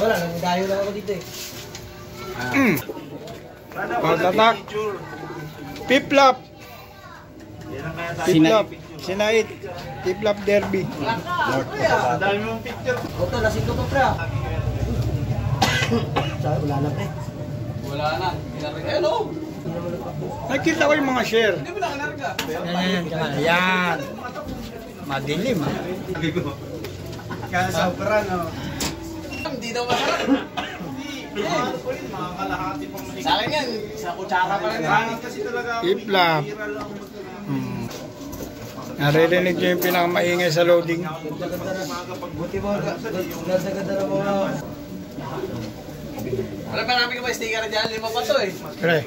Wala, nagdayo lang ako dito eh. Pagtatak. Piplap. Piplap. Sinait. Piplap Derby. Dami mong picture. Oto, lasing ko pa pra. Wala na pre. Wala na. Hello. Nakita ko yung mga share. Hindi mo na kanarga. Yan. Madilim ha. Kaya sobra no. Hindi daw masarap. Mga kalahati pang maligay. Sa akin yan, sa kutsara pa rin. Kanin kasi talaga ako. Piplap. Naririnig nyo yung pinakamaingay sa loading. Buti mo, ganda-ganda na mga... Wala pa namin ka ba sticker dyan? 5 pa to eh. Pre.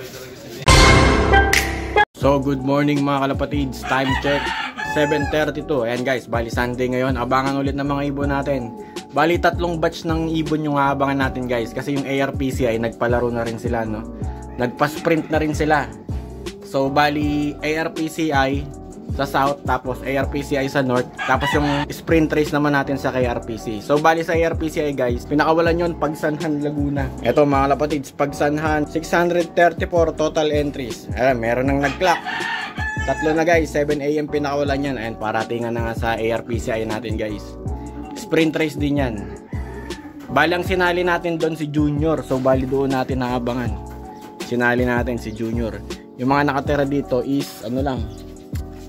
So good morning mga kalapatids. Time check 7:32. Ayan guys, bali Sunday ngayon. Abangan ulit ng mga ibon natin. Bali 3 batch ng ibon yung aabangan natin guys. Kasi yung ARPC ay nagpalaro na rin sila no. Nagpa-sprint na rin sila. So bali ARPCI sa south, tapos ARPCI sa north, tapos yung sprint race naman natin sa KRPC. So bali sa ARPCI guys, pinakawalan yun Pagsanhan Laguna. Eto mga kalapatids, Pagsanhan 634 total entries. Ayan, meron nang nag-clock. 3 na guys, 7 AM pinakawalan yan. Ayan, paratingan na nga sa ARPCI natin guys. Sprint race din yan. Balang sinali natin doon si Junior, so bali doon natin naabangan. Sinali natin si Junior. Yung mga nakatira dito is ano lang,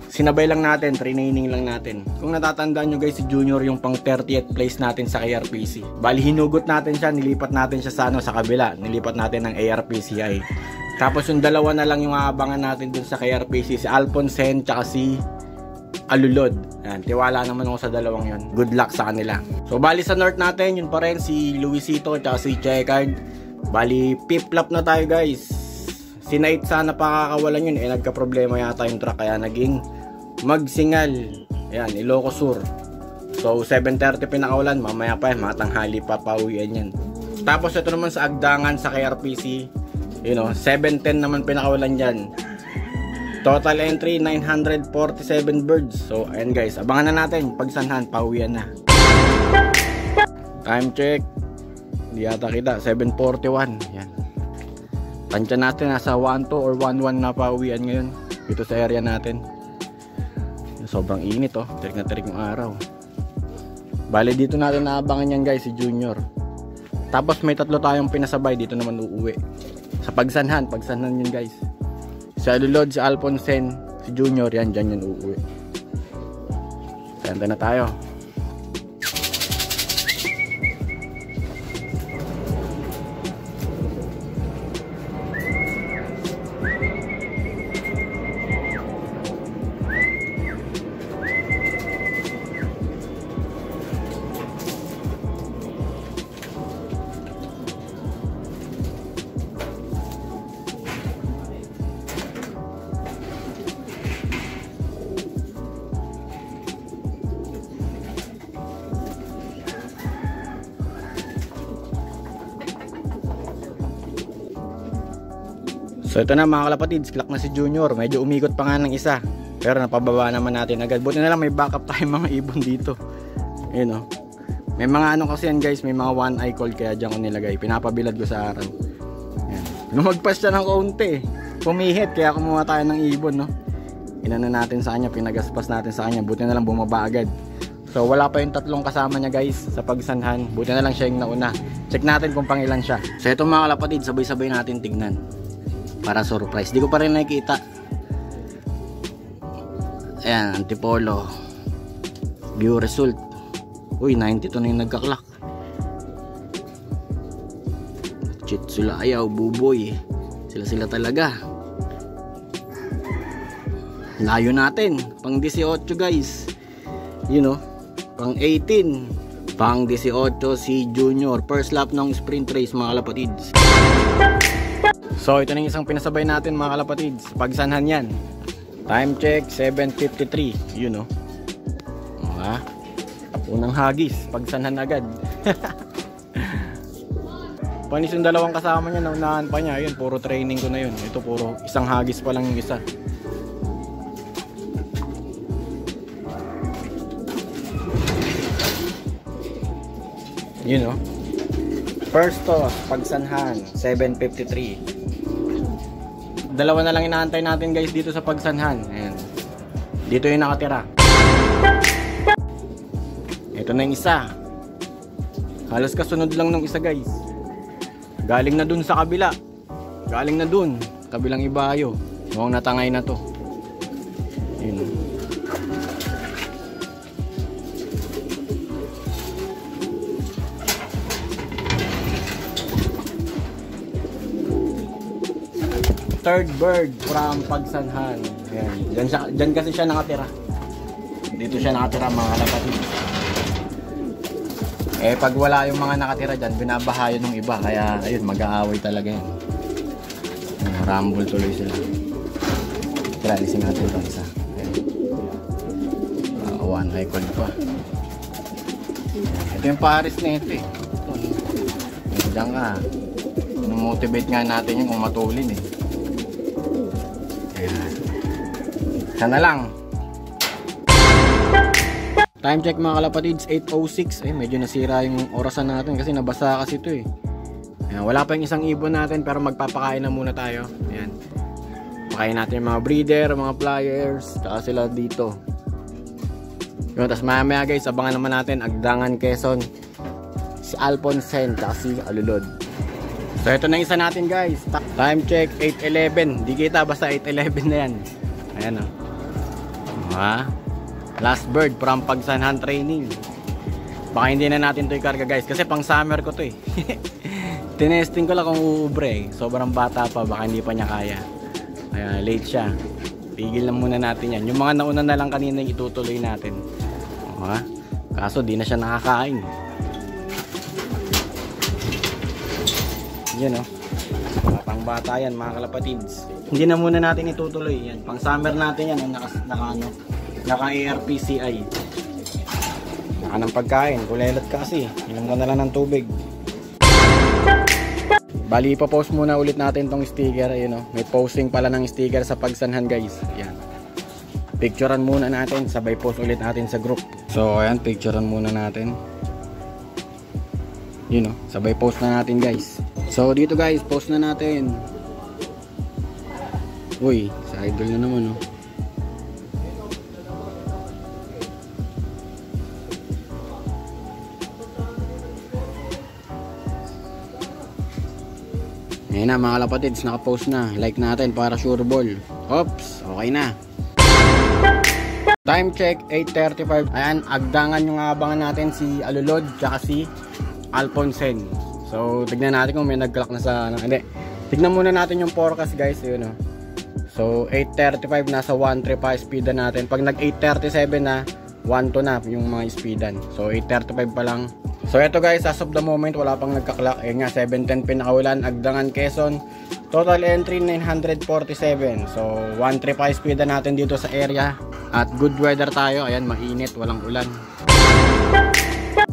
sinabay lang natin, training lang natin. Kung natatandaan nyo guys, si Junior yung pang 30th place natin sa KRPC. Bali hinugot natin siya, nilipat natin siya sa, sa kabila. Nilipat natin ng ARPCI. Tapos yung dalawa na lang yung aabangan natin dun sa KRPC, si Alfonsen tsaka si Alulod. Ayan, tiwala naman ako sa dalawang yun. Good luck sa kanila. So bali sa north natin, yun pa rin si Luisito tsaka si Checard. Bali piplap na tayo guys. Sinait sana pakakawalan yun, nagka-problema yata yung truck kaya naging Magsingal. Ayan, Ilocos Sur. So 7:30 pinakawalan, mamaya pa matanghali pa pauwian yan. Tapos ito naman sa Agdangan sa KRPC, 7:10 naman pinakawalan dyan. Total entry 947 birds. So ayan guys, abangan na natin Pagsanhan, pauwian na. Time check, hindi yata kita, 7:41. Yan, tansya natin nasa 1-2 or 1-1 na pauwian ngayon dito sa area natin. Sobrang init tirik na tirik yung araw. Bale dito natin naabangan yan guys si Junior. Tapos may 3 tayong pinasabay, dito naman uuwi sa Pagsanhan yun guys. Si Alulod, si Alfonsen, si Junior, yan dyan yan uuwi. Kanta na tayo. So ito na mga kalapatids, clock na si Junior. Medyo umikot pa nga ng isa, pero napababa naman natin agad. Buti na lang may backup tayo mga ibon dito. Ayun may mga kasi yan guys, may mga one eye call, kaya dyan ko nilagay. Pinapabilad ko sa araw. Ayan. Lumagpas siya ng kaunti, pumihit, kaya kumuha tayo ng ibon Inano natin sa kanya, pinagaspas natin sa kanya. Buti na lang bumaba agad. So wala pa yung 3 kasama niya guys sa Pagsanhan. Buti na lang siya yung nauna. Check natin kung pangilan siya. So ito mga kalapatids, sabay-sabay natin tignan para surprise. Di ko pa rin nakikita. Ayan, Antipolo. View result. Uy, 92 na yung nagka-clock. Chitsulayaw, Buboy. Sila talaga. Layo natin. Pang 18 guys. Pang 18. Pang 18 si Junior. First lap ng sprint race mga kalapatids. So ito na yung isang pinasabay natin mga kalapatids. Pagsanhan yan. Time check 7:53. Unang hagis, Pagsanhan agad. Panis yung 2 kasama niya, naunahan pa niya. Yun, puro training ko na yun. Ito puro isang hagis pa lang yung isa. You know. First toss, Pagsanhan, 753. Dalawa na lang inaantay natin guys dito sa Pagsanhan. Ayan. Dito yung nakatira. Ito na yung isa. Halos kasunod lang nung isa guys. Galing na dun sa kabila. Galing na dun. Kabilang ibayo. Mukhang natangay na to. Yun. Third bird from Pagsanhan. Ayan. Dyan kasi siya nakatira. Dito siya nakatira mga kalapatid. Eh pag wala yung mga nakatira dyan, binabahayan ng iba. Kaya ayun, mag-aaway talaga yan. Rumble tuloy sila. Tira, lising natin itong isa. One high call pa. Ito yung pares na ito eh. Diyan ka. Motivate nga natin yung kung matulin eh. Ayan. Sana lang. Time check mga kalapatids, 8:06. Ay, medyo nasira yung orasan natin kasi nabasa kasi ito eh. Ayan, wala pa yung isang ibon natin pero magpapakain na muna tayo. Ayan. Pakain natin yung mga breeder, mga flyers, saka sila dito. Yun, tapos maya guys, abangan naman natin Agdangan, Quezon, si Alponsen, saka si Alulod. So ito na isa natin guys. Time check, 8:11. Di kita, basta 8:11 na yan. Ayan o. Last bird from Pagsanhan training. Baka hindi na natin ito ikarga guys kasi pang summer ko to eh. Tinesting ko lang kung uubre eh. Sobrang bata pa, baka hindi pa niya kaya. Kaya late siya. Pigil na muna natin yan. Yung mga nauna na lang kanina itutuloy natin. Kaso di na siya nakakain. Yan o. Pang bata yan mga kalapatids. Hindi na muna natin itutuloy yan. Pang summer natin yan. Naka ARPCI. Naka ng pagkain. Kulelat ka kasi. Inom ka na lang ng tubig. Bali, ipapost muna ulit natin tong sticker. Ayun, may posting pala ng sticker sa Pagsanhan guys. Ayan. Picturean muna natin. Sabay post ulit natin sa group. So ayan, picturean muna natin. Yun sabay post na natin guys. So dito guys, post na natin. Uy, sa idol na naman Ayan na mga kalapatids, nakapost na. Like natin para sure ball. Oops, okay na. Time check, 8:35. Ayan, Agdangan yung abangan natin, si Alulod tsaka si Alponsen. So tignan natin kung may nag-clock na sa hindi. Tignan muna natin yung forecast guys, yun So 8:35 nasa 1.3 pa speedan natin. Pag nag 8:37 na 1.2 na yung mga speedan. So 8:35 pa lang. So eto guys, as of the moment wala pang nagka-clock. Eh nga 7:10 pinakawalan, Agdangan, Quezon. Total entry 947. So 1.3 pa speedan natin dito sa area. At good weather tayo. Ayan, mainit, walang ulan.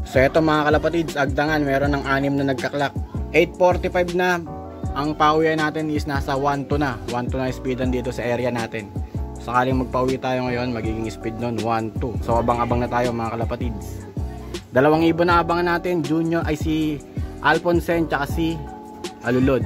So eto mga kalapatids, Agdangan meron ng 6 na nagka-clock. 8:45 na. Ang pauwi natin is nasa 1.2 na. 1.2 na speedan dito sa area natin. Sakaling magpauwi tayo ngayon, magiging speed nun 1.2. So abang-abang na tayo mga kalapatids. Dalawang ibon na abangan natin, Junior ay si Alponsen tsaka si Alulod.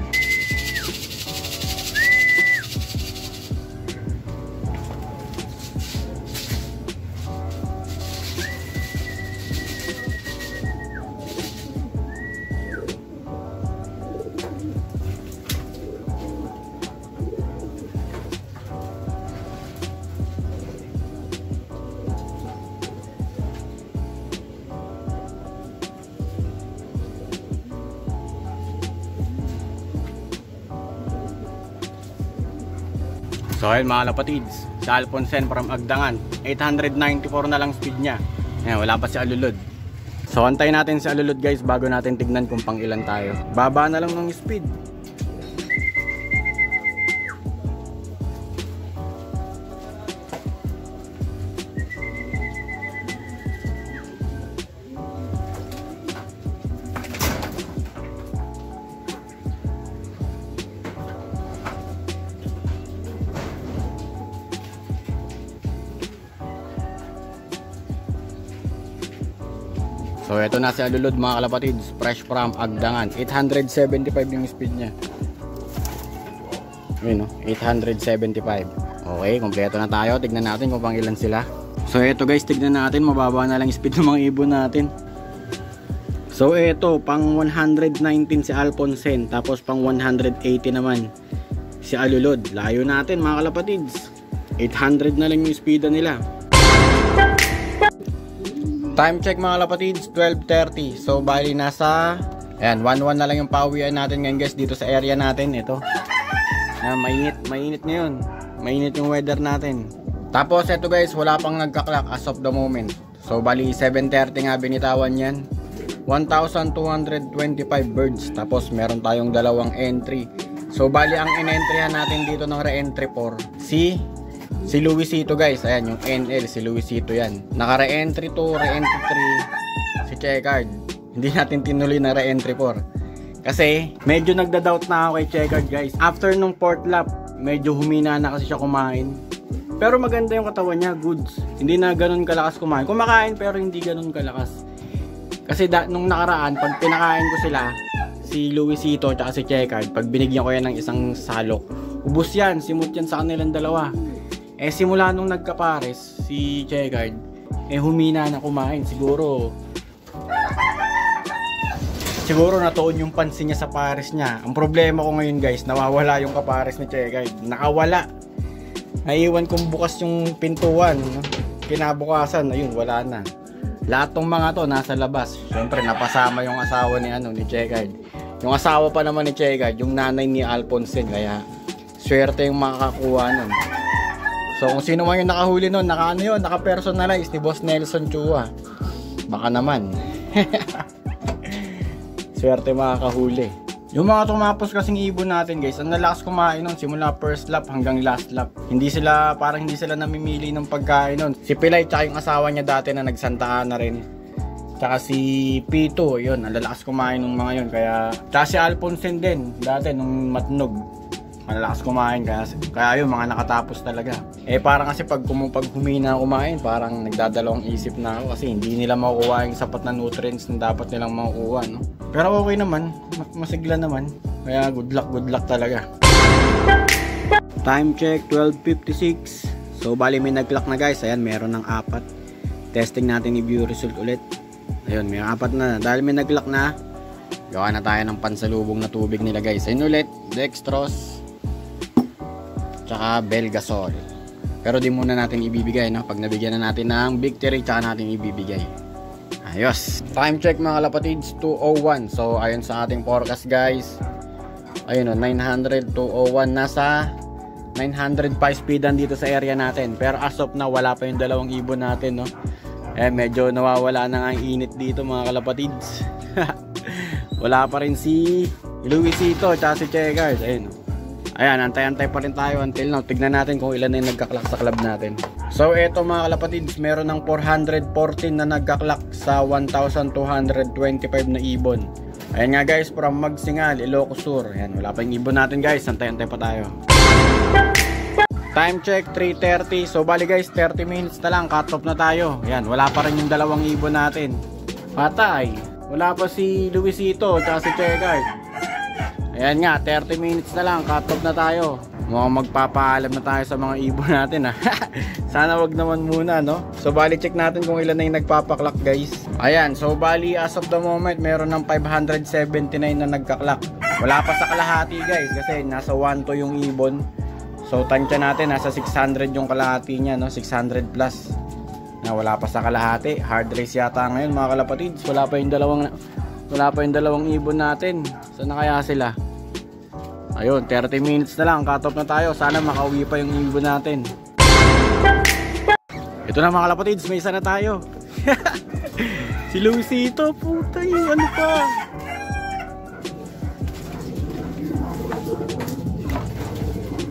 So ayun mga kalapatids, si Alponsen from Agdangan, 894 na lang speed niya. Ayan, wala pa si Alulod. So antayin natin si Alulod guys bago natin tignan kung pang ilan tayo. Baba na lang ng speed. So ito na si Alulod mga kalapatids, fresh from Agdangan. 875 yung speed niya. Ayun, no? 875. Okay, kompleto na tayo. Tignan natin kung pang ilan sila. So ito guys, tignan natin, mababa na lang speed ng mga ibon natin. So ito, pang 119 si Alphonsine, tapos pang 180 naman si Alulod. Layo natin mga kalapatids. 800 na lang yung speed nila. Time check mga kalapatids, 12:30. So bali nasa, ayan, 1-1 na lang yung pauwian natin ngayon guys dito sa area natin. Ito, mainit ngayon. Mainit yung weather natin. Tapos ito guys, wala pang nagka-clock as of the moment. So bali 7:30 nga binitawan yan. 1,225 birds. Tapos meron tayong dalawang entry. So bali ang in-entryhan natin dito ng re-entry 4 si Luisito guys. Ayan yung NL, si Luisito yan. Naka re-entry 2, re-entry 3 si Checard. Hindi natin tinuloy na re-entry 4 kasi medyo nagda-doubt na ako kay Checard guys. After nung 4th lap, medyo humina na kasi siya kumain. Pero maganda yung katawan niya, goods. Hindi na ganun kalakas kumain. Kumakain pero hindi ganun kalakas. Kasi nung nakaraan, pag pinakain ko sila, si Luisito at si Checard, pag binigyan ko yan ng isang salok, ubos yan, simut yan sa kanilang dalawa. Eh simula nung nagkapares, si Checard, humina na kumain. Siguro natuon yung pansin niya sa pares niya. Ang problema ko ngayon guys, nawawala yung kapares ni Checard. Nakawala. Naiwan kong bukas yung pintuan. Kinabukasan, ayun, wala na. Lahat ng mga to nasa labas. Siyempre napasama yung asawa ni Checard. Yung asawa pa naman ni Checard, yung nanay ni Alphonsine. Kaya swerte yung makakakuha nun. So kung sino man yung nakahuli nun, naka-personalize ni Boss Nelson Chua. Baka naman. Swerte makakahuli. Yung mga tumapos kasing ibon natin guys, ang nalakas kumain nun simula first lap hanggang last lap. Hindi sila namimili ng pagkain nun. Si Pilay tsaka yung asawa niya dati na nagsantaan na rin. Tsaka si Pito, yun, ang lalakas kumain ng mga yun. Tsaka si Alphonsine din, dati nung matnog. Malalakas kumain kaya yun, mga nakatapos talaga. Parang kasi pag humina kumain, parang nagdadalawang isip na ako kasi hindi nila makukuha yung sapat na nutrients na dapat nilang makukuha, no? Pero okay naman, masigla naman. Kaya good luck talaga. Time check, 12:56. So bali may nag-clock na guys. Ayan, meron ng 4. Testing natin i-view result ulit. Ayun, may 4 na. Dahil may nag-clock na, gawa na tayo ng pansalubong na tubig nila guys. Ayun ulit, dextrose tsaka Belgasol. Pero di muna natin ibibigay, no? Pag nabigyan na natin ng victory, tsaka natin ibibigay. Ayos. Time check mga kalapatids, 2:01. So ayun sa ating forecast guys. Ayun o, 900, 2:01. Nasa 905 speedan dito sa area natin. Pero as of na, wala pa yung dalawang ibon natin, no? Medyo nawawala na nga ang init dito mga kalapatids. Wala pa rin si Luisito tsaka si Checard. Ayun. Ayan, antay-antay pa rin tayo until now. Tignan natin kung ilan na yung nagka-clock sa club natin. So eto mga kalapatids, meron ng 414 na nagka-clock sa 1,225 na ibon. Ayan nga guys, from Magsingal, Ilocos Sur. Ayan, wala pa yung ibon natin guys. Antay-antay pa tayo. Time check, 3:30. So bali guys, 30 minutes na lang, cut off na tayo. Ayan, wala pa rin yung dalawang ibon natin. Patay. Wala pa si Luisito at si Checard. Ayan nga, 30 minutes na lang, cut off na tayo. Mukhang magpapaalam na tayo sa mga ibon natin ha. Sana wag naman muna, no? So bali check natin kung ilan na yung nagpapaklak guys. Ayan, so bali as of the moment meron ng 579 na nagkaklak. Wala pa sa kalahati guys kasi nasa 1 to yung ibon. So tansya natin, nasa 600 yung kalahati niya, no? 600 plus. Na wala pa sa kalahati. Hard race yata ngayon mga kalapatids. Wala pa yung dalawang ibon natin. Saan na kaya sila? Ayun, 30 minutes na lang, cut off na tayo. Sana makauwi pa yung ibon natin. Ito na mga kalapatids, may isa na tayo. Si Luisito, puta yung ano pa.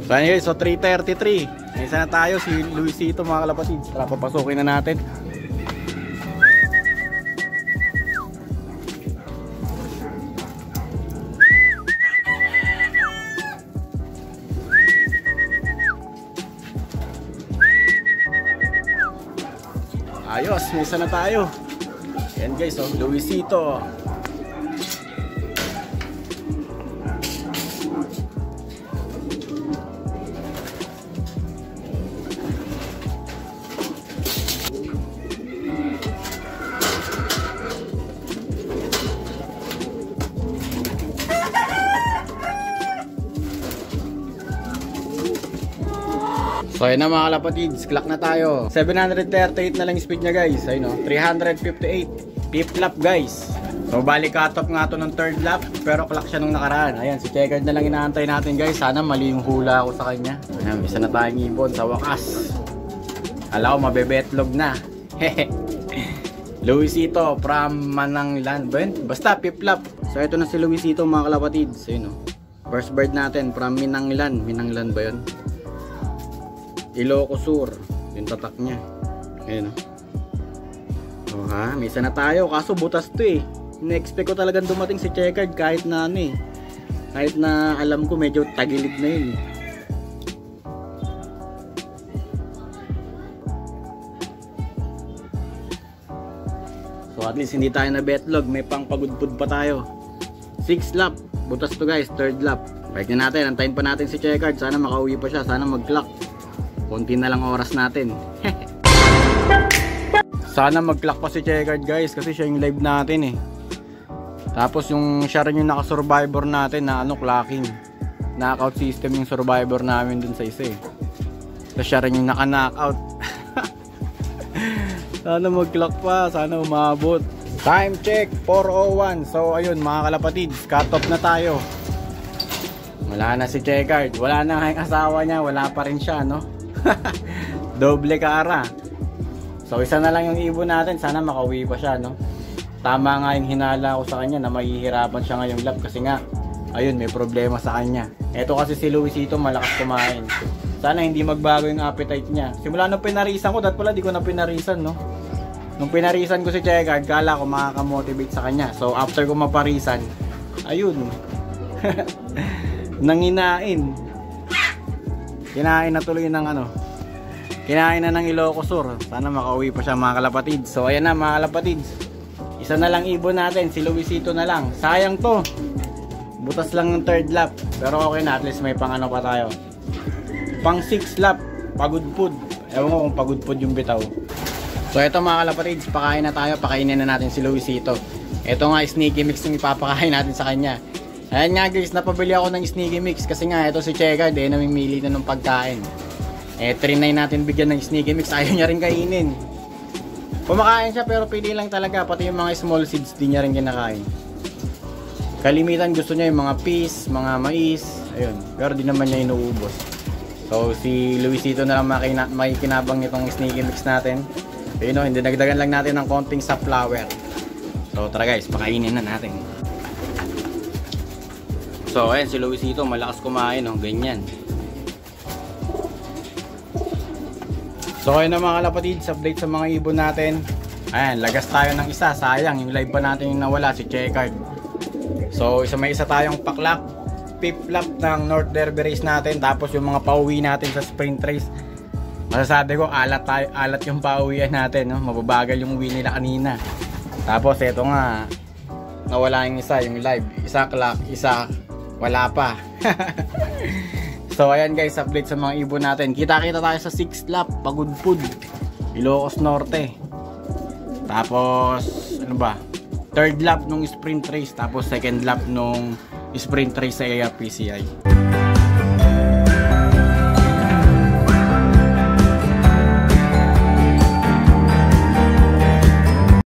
So anyway, so 3:33. May isa na tayo, si Luisito mga kalapatids. Tara, papasukin na natin. Ayos, may isa na tayo. And guys, oh, Luisito. So ayun na mga kalapatids, clock na tayo. 738 na lang speed niya guys. Ayun o, 358. 5th lap guys. So bali cut off nga to ng 3rd lap, pero clock siya nung nakaraan. Ayan, si Checkered na lang inaantay natin guys. Sana mali yung hula ko sa kanya. Ayan, isa na tayong ibon sa wakas. Alam ko mabebetlog na. Luisito from Mananglan. Basta 5th lap. So ito na si Luisito mga kalapatids. Ayun o, first bird natin from Minanglan. Minanglan ba yun? Ilocos Sur, yung tatak niya. Ayun o. Oh ha, may isa na tayo. Kaso butas to eh. In-expect ko talagang dumating si Checkered kahit na ano eh. Kahit na alam ko medyo tagilid na yun. So at least hindi tayo na betlog. May pang pagudpud pa tayo. 6th lap. Butas to guys, 3rd lap. Balik na natin. Antayin pa natin si Checkered. Sana makauwi pa siya. Sana mag-clock. Konti na lang oras natin. Sana mag-clock pa si Checkered guys. Kasi siya yung live natin eh. Tapos yung siya rin yung naka-survivor natin na ano, clocking. Knockout system yung survivor namin dun sa isa eh. Tapos siya rin yung naka-knockout. Sana mag-clock pa. Sana umabot. Time check 4:01. So ayun mga kalapatids, cut off na tayo. Wala na si Checkered. Wala na ang asawa niya. Wala pa rin siya no. Doble kara. So isa na lang yung ibon natin. Sana makauwi pa siya no. Tama nga yung hinala ko sa kanya na mahihirapan siya ngayong lap. Kasi nga ayun, may problema sa kanya. Eto kasi si Luisito malakas kumain. Sana hindi magbago yung appetite niya. Simula nung pinarisan ko, dahil pala di ko na pinarisan no. Nung pinarisan ko si Checkered, kala ko makakamotivate sa kanya. So after ko maparisan, ayun. Nanginain. Kinain na tuloy ng ano. Kinain na ng Ilocos Sur. Sana makauwi pa siya mga kalapatids. So ayan na mga kalapatids. Isa na lang ibon natin, si Luisito na lang. Sayang to. Butas lang ng 3rd lap. Pero okay na, at least may pang ano pa tayo. Pang 6th lap, pagudpud. Ewan ko kung pagudpud yung bitaw. So ito mga kalapatids, pakain na tayo. Pakainin na natin si Luisito. Ito nga sneaky mix yung ipapakain natin sa kanya. Ayan nga guys, napabili ako ng sneaky mix. Kasi nga ito si Checkered namimili na ng pagkain. Trinay natin bigyan ng sneaky mix. Ayaw niya rin kainin. Kumakain siya pero pili lang talaga. Pati yung mga small seeds di niya rin kinakain. Kalimitan gusto niya yung mga peas, mga mais. Ayun, pero di naman niya inuubos. So si Luisito na lang makikinabang nitong sneaky mix natin. Ayun o, hindi nagdagan lang natin ng konting safflower. So tara guys, pakainin na natin. So ayan si Luisito, malakas kumain oh, ganyan. So ayun na mga kalapatids, update sa mga ibon natin. Ayan, lagas tayo ng isa, sayang yung live pa natin yung nawala, si Checkered. So may isa tayong paklak. 5th lap ng North Derby race natin. Tapos yung mga pauwi natin sa sprint race, masasabi ko alat yung pauwian natin no? Mababagal yung uwi nila kanina. Tapos eto nga, nawala yung isa, yung live. Isa clock, isa wala pa. So ayan guys, update sa mga ibon natin. Kita-kita tayo sa 6th lap, pagudpud, Ilocos Norte. Tapos ano ba, 3rd lap nung sprint race. Tapos 2nd lap nung sprint race sa ARPCI.